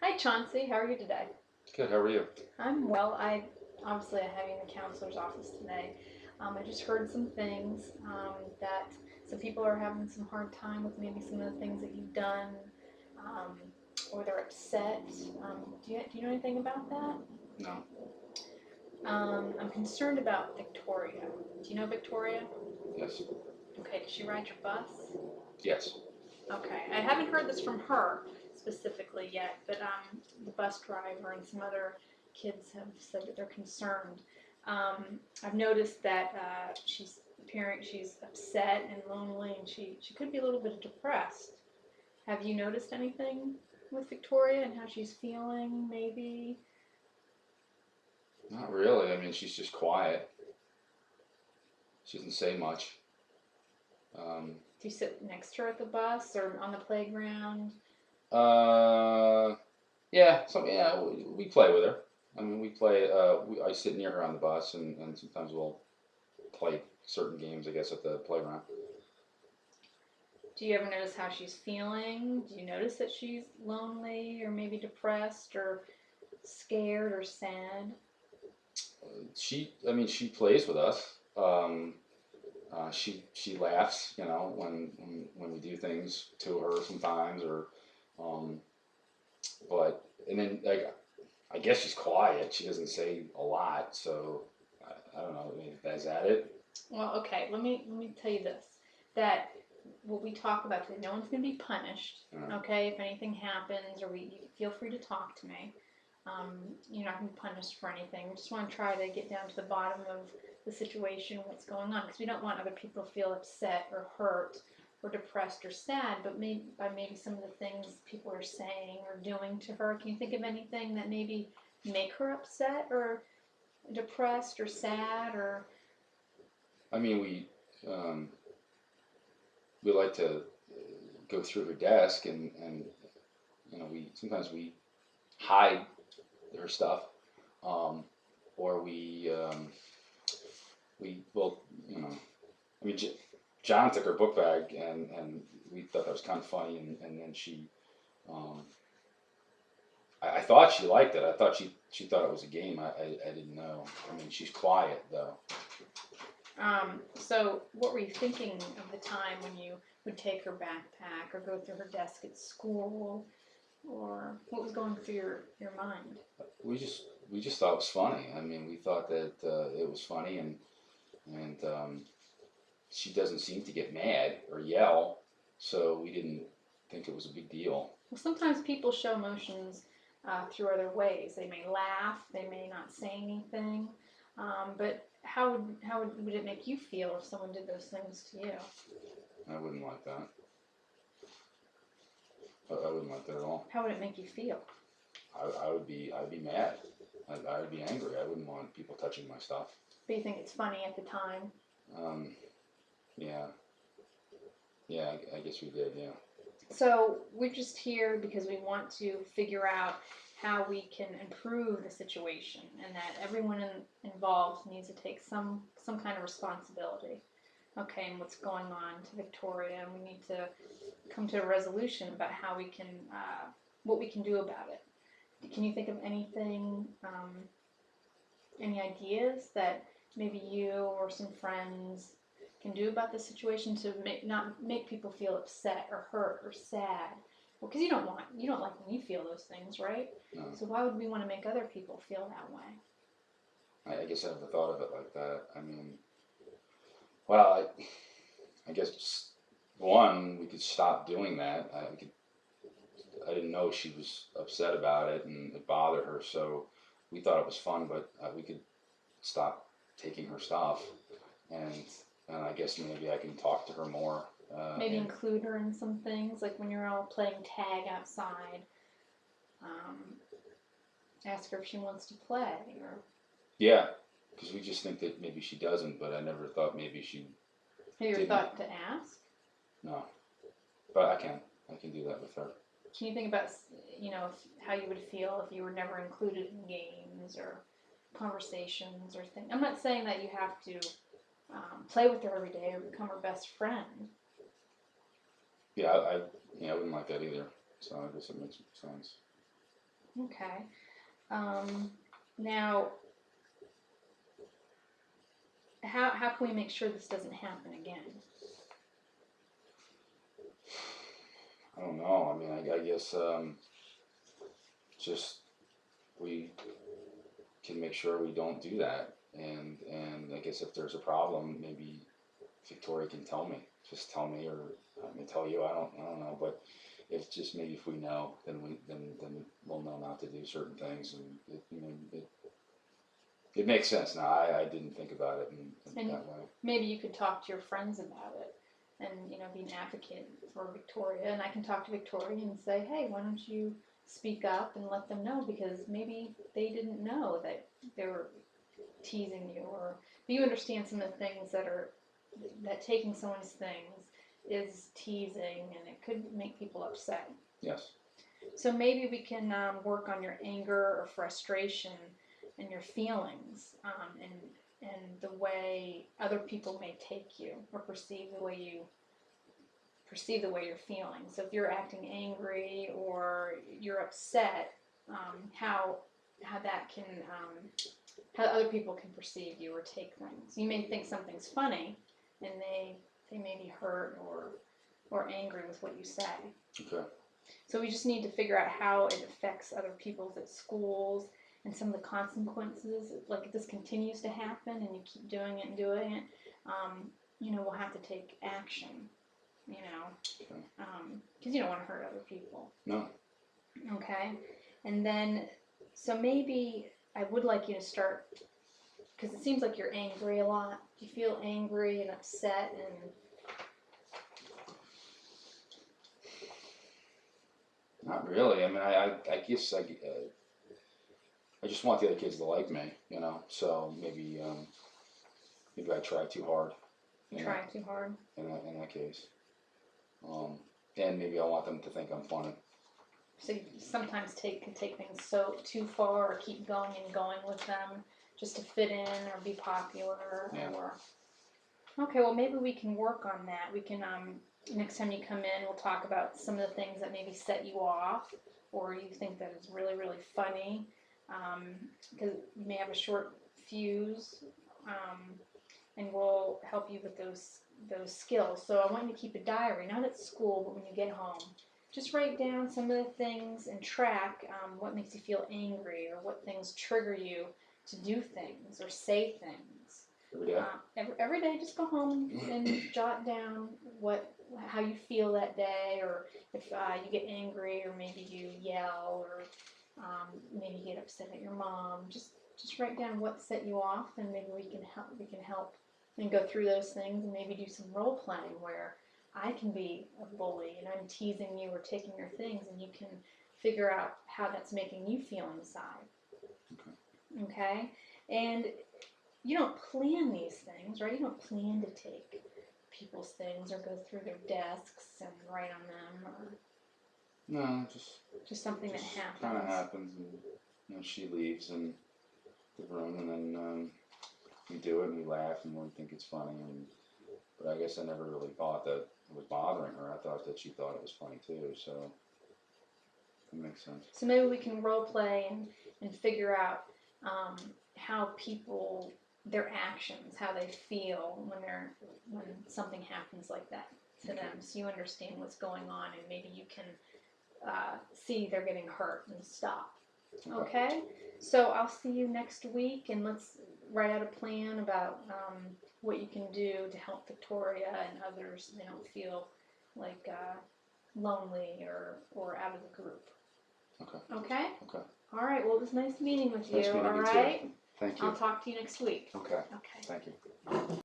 Hi, Chauncy. How are you today? Good. How are you? I'm well. I have you in the counselor's office today. I just heard some things that some people are having some hard time with maybe some of the things that you've done, um, or they're upset. Do you know anything about that? No. I'm concerned about Victoria. Do you know Victoria? Yes. Okay, does she ride your bus? Yes. Okay, I haven't heard this from her specifically yet, but the bus driver and some other kids have said that they're concerned. I've noticed that she's upset and lonely, and she could be a little bit depressed. Have you noticed anything with Victoria and how she's feeling? Maybe. Not really. I mean, she's just quiet. She doesn't say much. Um, Do you sit next to her at the bus or on the playground? uh, yeah. Yeah, we play with her. I mean, we play. I sit near her on the bus, and sometimes we'll play certain games. I guess at the playground. Do you ever notice how she's feeling? Do you notice that she's lonely or maybe depressed or scared or sad? I mean, she plays with us. She laughs, when we do things to her sometimes, or um, but and then like I guess she's quiet. She doesn't say a lot, so I don't know. I mean, is that it? Well, okay, let me tell you this. That what we talk about today, no one's going to be punished. Uh, Okay, if anything happens, or you feel free to talk to me. You're not going to be punished for anything. We just want to try to get down to the bottom of the situation, what's going on, because we don't want other people to feel upset or hurt or depressed or sad, but maybe some of the things people are saying or doing to her. Can you think of anything that maybe make her upset or depressed or sad or I mean, um, we like to go through her desk, and we sometimes we hide her stuff, um, or we well, I mean, John took her book bag, and we thought that was kind of funny, and then um, I thought she liked it. I thought she thought it was a game. I didn't know. I mean, she's quiet though. so what were you thinking of the time when you would take her backpack or go through her desk at school, or what was going through your mind? We just we just thought it was funny. I mean, we thought that it was funny, and she doesn't seem to get mad or yell, so we didn't think it was a big deal. Well, sometimes people show emotions through other ways. They may laugh, they may not say anything, but would it make you feel if someone did those things to you? I wouldn't like that. I wouldn't like that at all. How would it make you feel? I'd be mad. I would be angry. I wouldn't want people touching my stuff. But you think it's funny at the time? Um, yeah, yeah. I guess we did. Yeah. So we're just here because we want to figure out how we can improve the situation, and that everyone involved needs to take some kind of responsibility. Okay, and what's going on to Victoria, and we need to come to a resolution about how we can, what we can do about it. Can you think of anything, any ideas that maybe you or some friends can do about the situation to not make people feel upset or hurt or sad? Well, because you don't like when you feel those things, right? No, So why would we want to make other people feel that way? I guess I never thought of it like that. I mean, well, I guess just, one, we could stop doing that. I didn't know she was upset about it and it bothered her, so we thought it was fun, but we could stop taking her stuff, and and I guess maybe I can talk to her more. Maybe And include her in some things, like when you're all playing tag outside. Um, Ask her if she wants to play, or yeah, because we just think that maybe she doesn't, but I never thought maybe she have you ever didn't. thought to ask? No, but I can do that with her. Can you think about, how you would feel if you were never included in games or conversations or things? I'm not saying that you have to play with her every day or become her best friend. Yeah, yeah, I wouldn't like that either. So I guess it makes sense. Okay. Now, how can we make sure this doesn't happen again? I don't know. I mean, I guess just we can make sure we don't do that. And I guess if there's a problem, maybe Victoria can tell me. Just tell me, or I may tell you. I don't know. But if just maybe if we know, then we'll know not to do certain things, and it makes sense now. I didn't think about it in that way. Maybe you could talk to your friends about it, and be an advocate for Victoria. And I can talk to Victoria and say, hey, why don't you speak up and let them know, because maybe they didn't know that they were teasing you, or do you understand some of the things that taking someone's things is teasing, and it could make people upset. Yes. So maybe we can work on your anger or frustration and your feelings, and the way other people may take you or perceive the way you're feeling. So if you're acting angry or you're upset, how that can how other people can perceive you or take things. You may think something's funny, and they may be hurt or angry with what you say. Okay. So we just need to figure out how it affects other people at schools, and some of the consequences. Like if this continues to happen and you keep doing it, we'll have to take action. Okay. Because you don't want to hurt other people. No. Okay, and then so maybe I would like you to start, because it seems like you're angry a lot. Do you feel angry and upset and? Not really. I mean, I guess I just want the other kids to like me, So maybe I try too hard. Trying too hard. In that case, and maybe I want them to think I'm funny. So you sometimes can take things so too far, or keep going and going with them just to fit in or be popular. Yeah. Okay, well maybe we can work on that. We can next time you come in, we'll talk about some of the things that maybe set you off, or you think that is really, really funny, because you may have a short fuse, and we'll help you with those skills. So I want you to keep a diary, not at school, but when you get home. Just write down some of the things and track what makes you feel angry, or what things trigger you to do things or say things. Every day? Every day, just go home and jot down how you feel that day, or if you get angry, or maybe you yell, or maybe you get upset at your mom. Just write down what set you off, and maybe we can help and go through those things, and maybe do some role playing where I can be a bully and I'm teasing you or taking your things, and you can figure out how that's making you feel inside. Okay? And you don't plan these things, right? You don't plan to take people's things or go through their desks and write on them, or no, just something that happens. Kind of happens, and she leaves the room, and then we do it and we laugh and we think it's funny, but I guess I never really thought that it was bothering her. I thought that she thought it was funny too, so that makes sense. So maybe we can role play and figure out how people, their actions, how they feel when something happens like that to them, so you understand what's going on, and maybe you can see they're getting hurt and stop. Okay? So I'll see you next week, and let's write out a plan about what you can do to help Victoria and others, so they don't feel like lonely or out of the group. Okay. Okay? Okay. All right. Well, it was nice meeting with you. Nice meeting all you right? too. Thank you. I'll talk to you next week. Okay. Okay. Thank you.